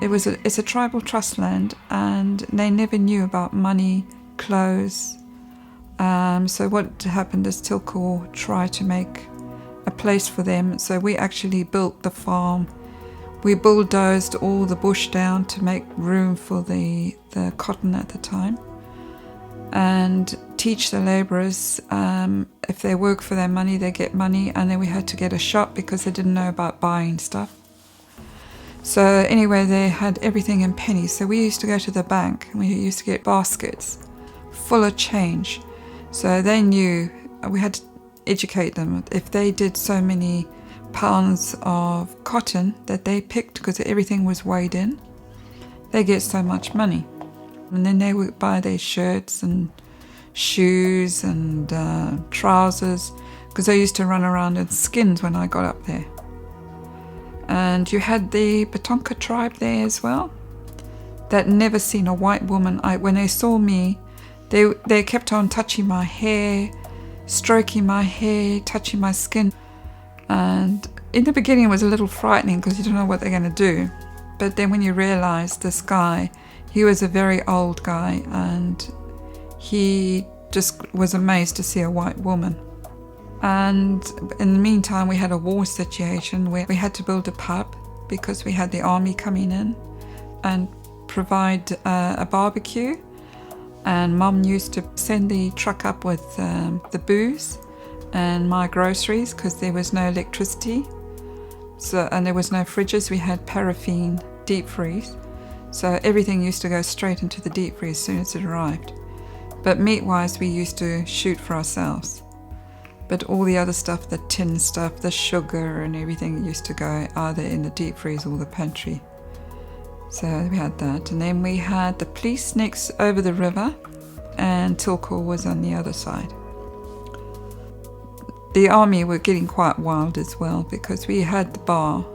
It's a tribal trust land, and they never knew about money, clothes. So what happened is Tilcor tried to make a place for them. So we actually built the farm. We bulldozed all the bush down to make room for the cotton at the time, and teach the labourers, if they work for their money, they get money. And then we had to get a shop because they didn't know about buying stuff. So anyway, they had everything in pennies. So we used to go to the bank and we used to get baskets full of change. So they knew we had to educate them. If they did so many pounds of cotton that they picked, because everything was weighed in, they get so much money. And then they would buy their shirts and shoes and trousers, because I used to run around in skins when I got up there. And you had the Batonka tribe there as well, that never seen a white woman. When they saw me, they kept on touching my hair, stroking my hair, touching my skin. And in the beginning it was a little frightening because you don't know what they're going to do. But then when you realise this guy, he was a very old guy, and he just was amazed to see a white woman. And in the meantime, we had a war situation where we had to build a pub because we had the army coming in, and provide a barbecue. And Mum used to send the truck up with the booze and my groceries, because there was no electricity, and there was no fridges. We had paraffin deep freeze, so everything used to go straight into the deep freeze as soon as it arrived. But meat-wise, we used to shoot for ourselves. But all the other stuff, the tin stuff, the sugar and everything, used to go either in the deep freeze or the pantry. So we had that. And then we had the police next over the river, and Tilcor was on the other side. The army were getting quite wild as well, because we had the bar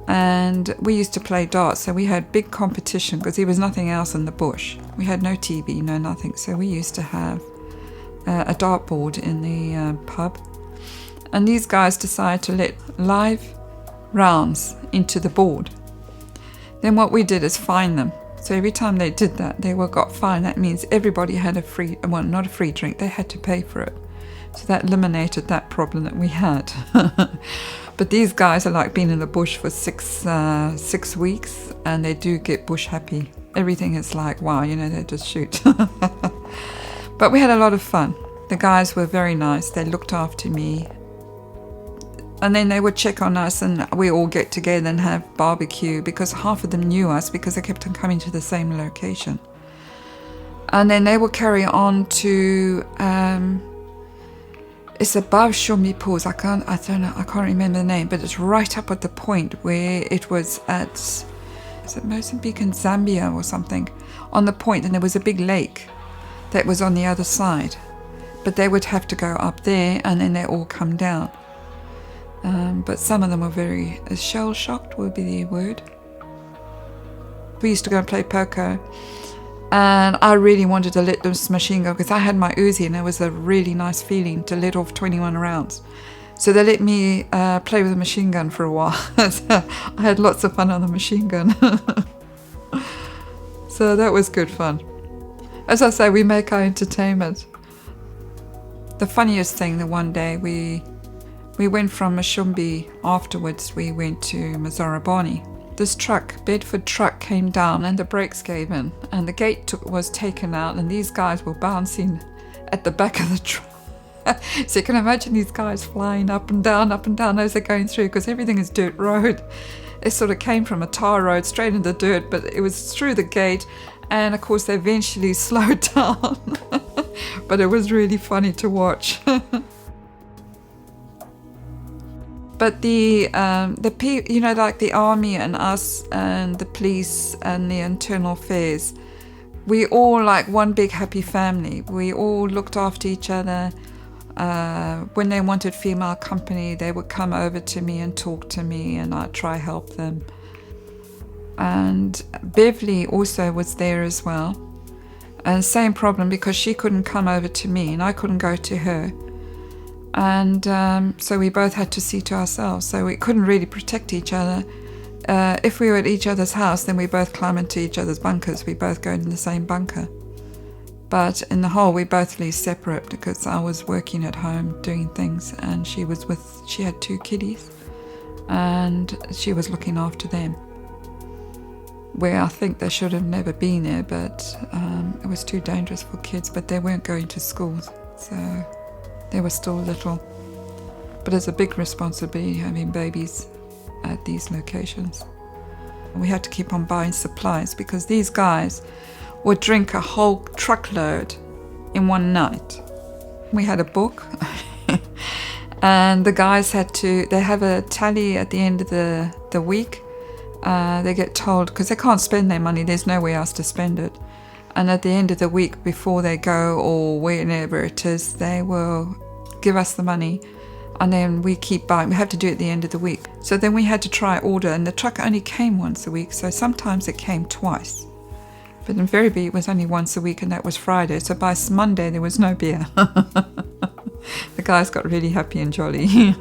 and we used to play darts. So we had big competition because there was nothing else in the bush. We had no TV, no nothing. So we used to have a dartboard in the pub, and these guys decided to let live rounds into the board. Then what we did is fine them. So every time they did that, they got fined. That means everybody had a free, well, not a free drink, they had to pay for it. So that eliminated that problem that we had. But these guys are like being in the bush for 6 weeks, and they do get bush happy. Everything is like, wow, they just shoot. But we had a lot of fun. The guys were very nice. They looked after me. And then they would check on us, and we all get together and have barbecue, because half of them knew us because they kept on coming to the same location. And then they would carry on to, it's above Shumbi Pools. I can't remember the name, but it's right up at the point where it was at, is it Mozambique and Zambia or something, on the point, and there was a big lake that was on the other side. But they would have to go up there, and then they all come down. But some of them were very shell-shocked, would be the word. We used to go and play poker, and I really wanted to let this machine go because I had my Uzi, and it was a really nice feeling to let off 21 rounds. So they let me play with a machine gun for a while. So I had lots of fun on the machine gun. So that was good fun. As I say, we make our entertainment. The funniest thing, the one day we went from Mashumbi, afterwards we went to Mazarabani. This truck, Bedford truck, came down and the brakes gave in, and the gate was taken out, and these guys were bouncing at the back of the truck. So you can imagine these guys flying up and down as they're going through, because everything is dirt road. It sort of came from a tar road straight into dirt, but it was through the gate, and of course they eventually slowed down. But it was really funny to watch. But the people, like the army and us and the police and the internal affairs, we all like one big happy family. We all looked after each other. When they wanted female company, they would come over to me and talk to me, and I'd try help them. And Beverly also was there as well. And same problem, because she couldn't come over to me and I couldn't go to her. And so we both had to see to ourselves. So we couldn't really protect each other. if we were at each other's house, then we both climb into each other's bunkers. We both go in the same bunker. But in the hole, we both live separate because I was working at home doing things, and she had 2 kiddies, and she was looking after them. Where I think they should have never been there, but it was too dangerous for kids, but they weren't going to schools, so they were still little. But it's a big responsibility having babies at these locations. We had to keep on buying supplies because these guys would drink a whole truckload in one night. We had a book and the guys they have a tally at the end of the week. They get told, because they can't spend their money, there's nowhere else to spend it. And at the end of the week, before they go or whenever it is, they will give us the money, and then we keep buying. We have to do it at the end of the week. So then we had to try order, and the truck only came once a week, so sometimes it came twice. But invariably it was only once a week, and that was Friday. So by Monday there was no beer. The guys got really happy and jolly.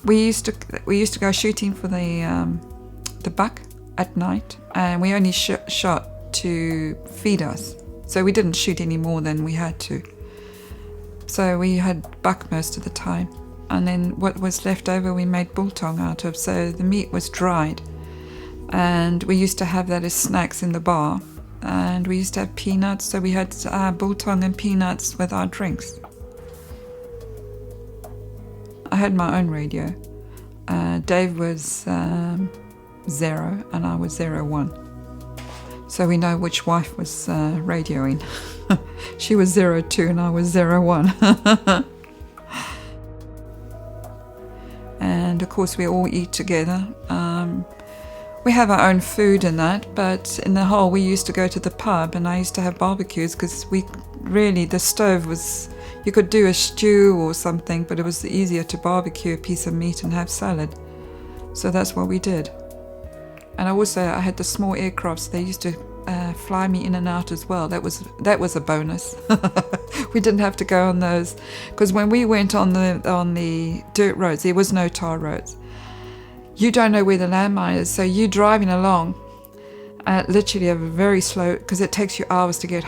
We used to go shooting for the buck at night, and we only shot to feed us. So we didn't shoot any more than we had to. So we had buck most of the time, and then what was left over we made biltong out of. So the meat was dried, and we used to have that as snacks in the bar. And we used to have peanuts, so we had biltong and peanuts with our drinks. I had my own radio. Dave was 0 and I was 01. So we know which wife was radioing. She was 02 and I was 01. And of course we all eat together. We have our own food and that, but in the hole we used to go to the pub, and I used to have barbecues because the stove was, you could do a stew or something, but it was easier to barbecue a piece of meat and have salad. So that's what we did. And I had the small aircrafts. They used to fly me in and out as well. That was a bonus. We didn't have to go on those, because when we went on the dirt roads, there was no tar roads. You don't know where the landmine is, so you're driving along literally a very slow, because it takes you hours to get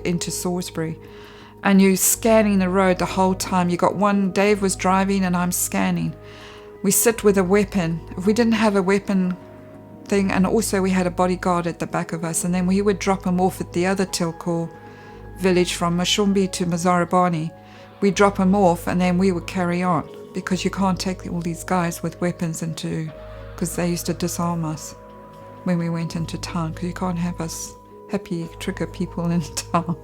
into Salisbury, and you're scanning the road the whole time. You got Dave was driving and I'm scanning. We sit with a weapon. If we didn't have a weapon thing, and also we had a bodyguard at the back of us, and then we would drop him off at the other Tilcor village from Mashumbi to Mazarabani. We'd drop him off and then we would carry on, because you can't take all these guys with weapons because they used to disarm us when we went into town, because you can't have us happy trigger people in town.